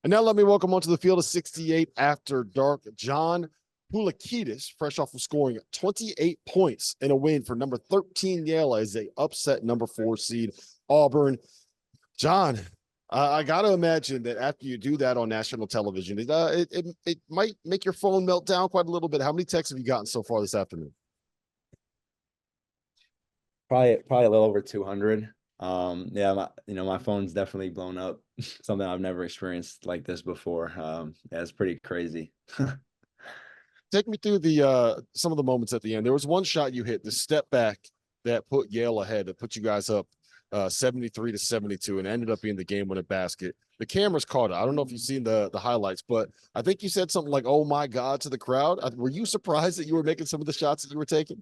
And now let me welcome onto the field of 68 after dark, John Poulakidas, fresh off of scoring 28 points in a win for number 13 Yale as they upset number 4 seed Auburn. John, I got to imagine that after you do that on national television, it might make your phone melt down quite a little bit. How many texts have you gotten so far this afternoon? Probably a little over 200. Yeah, my phone's definitely blown up. Something I've never experienced like this before. Yeah, it's pretty crazy. Take me through the some of the moments at the end. There was one shot you hit, the step back that put Yale ahead, that put you guys up 73-72, and ended up being the game-winning basket. The cameras caught it. I don't know if you've seen the highlights, but I think you said something like, "Oh my God," to the crowd. Were you surprised that you were making some of the shots that you were taking?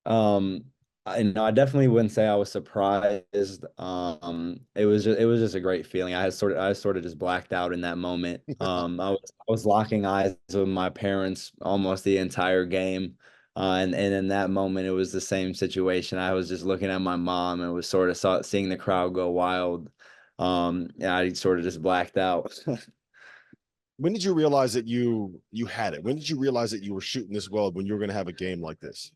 Um, I definitely wouldn't say I was surprised. It was just a great feeling. I sort of just blacked out in that moment. I was locking eyes with my parents almost the entire game. And in that moment, it was the same situation. I was just looking at my mom and was sort of seeing the crowd go wild. Yeah, I sort of just blacked out. When did you realize that you had it? When did you realize that you were shooting this well when you were going to have a game like this?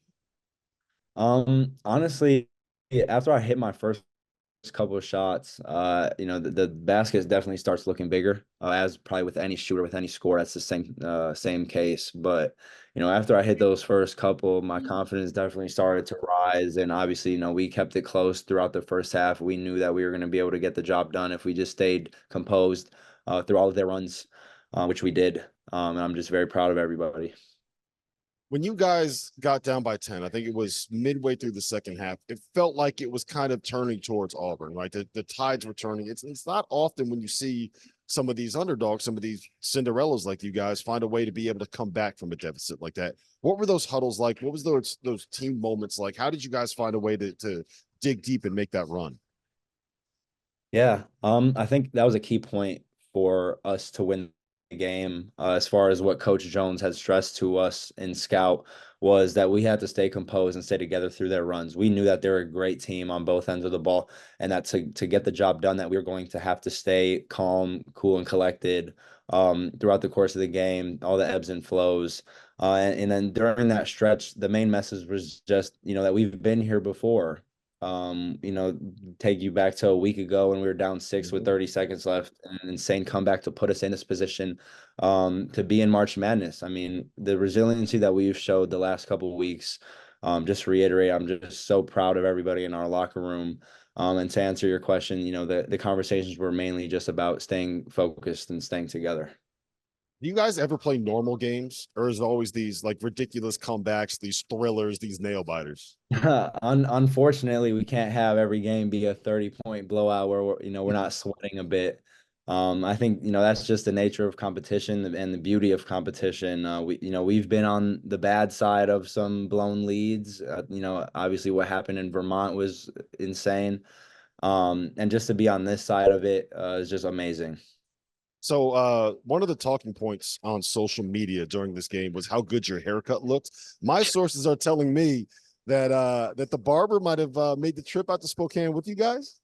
Honestly, yeah, after I hit my first couple of shots, the basket definitely starts looking bigger, as probably with any shooter, with any score, that's the same case. But, after I hit those first couple, my confidence definitely started to rise. And obviously, we kept it close throughout the first half. We knew that we were going to be able to get the job done if we just stayed composed through all of their runs, which we did. And I'm just very proud of everybody. When you guys got down by 10, I think it was midway through the second half, it felt like it was kind of turning towards Auburn, right? The tides were turning. It's not often when you see some of these underdogs, some of these Cinderellas like you guys find a way to be able to come back from a deficit like that. What were those huddles like? What was those team moments like? How did you guys find a way to dig deep and make that run? Yeah, I think that was a key point for us to win the game. As far as what Coach Jones had stressed to us in scout was that we had to stay composed and stay together through their runs. We knew that they're a great team on both ends of the ball, and that to get the job done, that we were going to have to stay calm, cool, and collected throughout the course of the game, all the ebbs and flows. And then during that stretch, the main message was just, that we've been here before. um, you know, take you back to a week ago when we were down 6 with 30 seconds left, and an insane comeback to put us in this position to be in March Madness. I mean, the resiliency that we've showed the last couple of weeks, just to reiterate, I'm just so proud of everybody in our locker room. And to answer your question, the conversations were mainly just about staying focused and staying together. Do you guys ever play normal games, or is it always these like ridiculous comebacks, these thrillers, these nail biters? Unfortunately, we can't have every game be a 30-point blowout where we're not sweating a bit. I think, that's just the nature of competition and the beauty of competition. We've been on the bad side of some blown leads. Obviously what happened in Vermont was insane. And just to be on this side of it is just amazing. So one of the talking points on social media during this game was how good your haircut looked. My sources are telling me that the barber might have made the trip out to Spokane with you guys.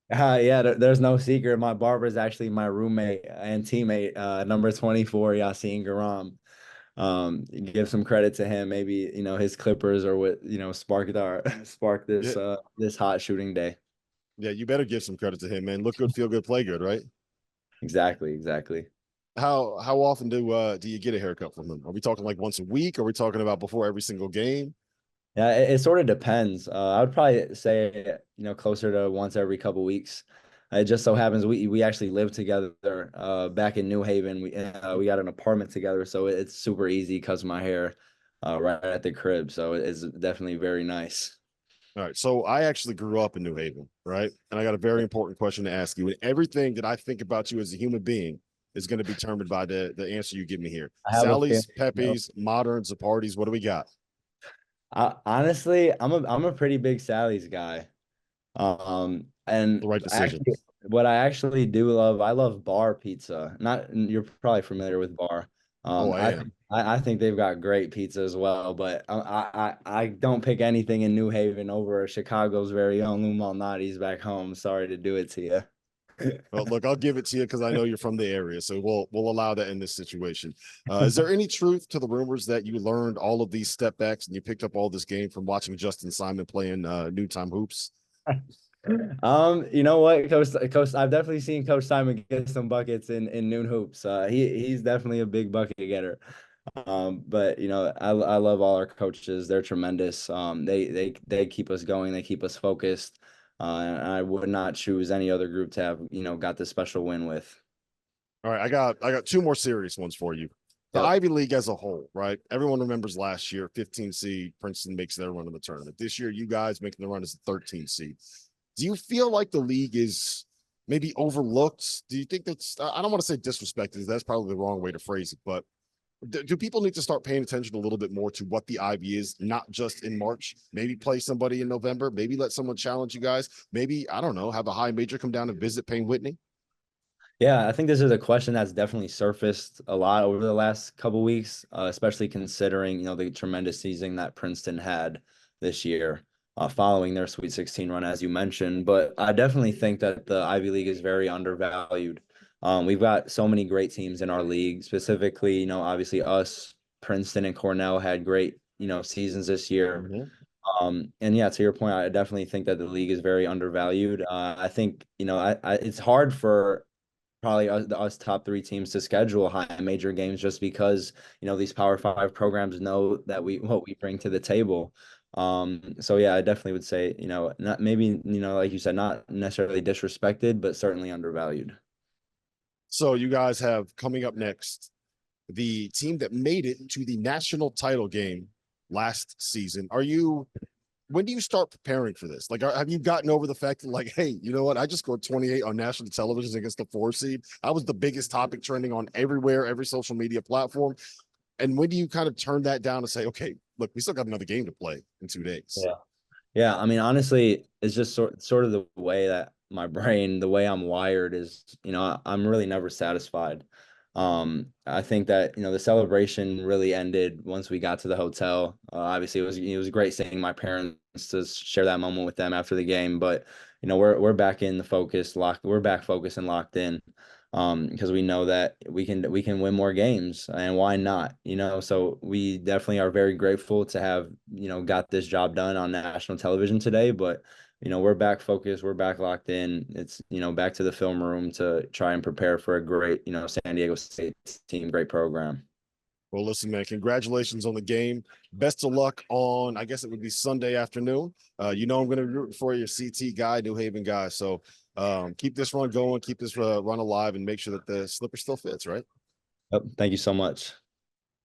Yeah, there's no secret. My barber is actually my roommate and teammate, number 24, Yassine Garam. Give some credit to him. Maybe, his clippers or what, sparked Yeah, this hot shooting day. yeah, you better give some credit to him, man. Look good, feel good, play good, right? Exactly, exactly. How often do you get a haircut from him? Are we talking like once a week? Are we talking about before every single game? Yeah, it sort of depends. I would probably say, closer to once every couple weeks. It just so happens we actually live together back in New Haven. We got an apartment together, so it's super easy because my hair right at the crib. So it's definitely very nice. All right. So I actually grew up in New Haven, right? And I got a very important question to ask you. And everything that I think about you as a human being is going to be determined by the answer you give me here. I have a Sally's, feeling. Pepe's, Moderns, the parties. What do we got? Honestly, I'm a pretty big Sally's guy. The And right decision. actually, what I actually do love, I love Bar Pizza. Not You're probably familiar with Bar. Oh, I I am. think I think they've got great pizza as well. But I don't pick anything in New Haven over Chicago's very own Lou Malnati's back home. Sorry to do it to you. Well, look, I'll give it to you because I know you're from the area, so we'll allow that in this situation. Is there any truth to the rumors that you learned all of these step backs and you picked up all this game from watching Justin Simon playing noontime hoops? You know what, Coach, I've definitely seen Coach Simon get some buckets in noon hoops. He's definitely a big bucket getter. But you know, I love all our coaches. They're tremendous. They keep us going. They keep us focused. And I would not choose any other group to have, you know, got this special win with. All right, I got two more serious ones for you. The Yep. Ivy League as a whole, right? Everyone remembers last year, 15 seed, Princeton makes their run in the tournament. This year, you guys making the run as a 13 seed. Do you feel like the league is maybe overlooked? Do you think that's, I don't want to say disrespected, that's probably the wrong way to phrase it, but do people need to start paying attention a little bit more to what the Ivy is, not just in March? Maybe play somebody in November, maybe let someone challenge you guys, maybe, I don't know, have a high major come down and visit Payne Whitney? Yeah, I think this is a question that's definitely surfaced a lot over the last couple weeks, especially considering, you know, the tremendous season that Princeton had this year, following their Sweet 16 run, as you mentioned. But I definitely think that the Ivy League is very undervalued. We've got so many great teams in our league, specifically, you know, obviously us, Princeton and Cornell had great, you know, seasons this year. Mhm. And yeah, to your point, I definitely think that the league is very undervalued. I think, you know, it's hard for probably us top three teams to schedule high major games just because, you know, these Power Five programs know that what we bring to the table. So yeah, I definitely would say, you know, not maybe, you know, like you said, not necessarily disrespected, but certainly undervalued. So you guys have coming up next the team that made it to the national title game last season. When do you start preparing for this? Like, have you gotten over the fact that, like, hey, you know what? I just scored 28 on national television against the 4 seed. I was the biggest topic trending on everywhere, every social media platform. And when do you kind of turn that down and say, okay, look, we still got another game to play in 2 days? Yeah. Yeah, I mean, honestly, it's just sort of the way that my brain, the way I'm wired is, you know, I'm really never satisfied. I think that, you know, the celebration really ended once we got to the hotel. Obviously, it was great seeing my parents to share that moment with them after the game, but you know, we're back in the focus, we're back focused and locked in. Because we know that we can win more games, and why not? You know, so we definitely are very grateful to have, you know, got this job done on national television today. But you know, we're back focused, we're back locked in. It's, you know, back to the film room to try and prepare for a great, you know, San Diego State team, great program. Well, listen, man, congratulations on the game. Best of luck on, I guess it would be Sunday afternoon. You know, I'm going to root for your CT guy, New Haven guy. So keep this run going, keep this run alive, and make sure that the slipper still fits, right? Yep. Thank you so much.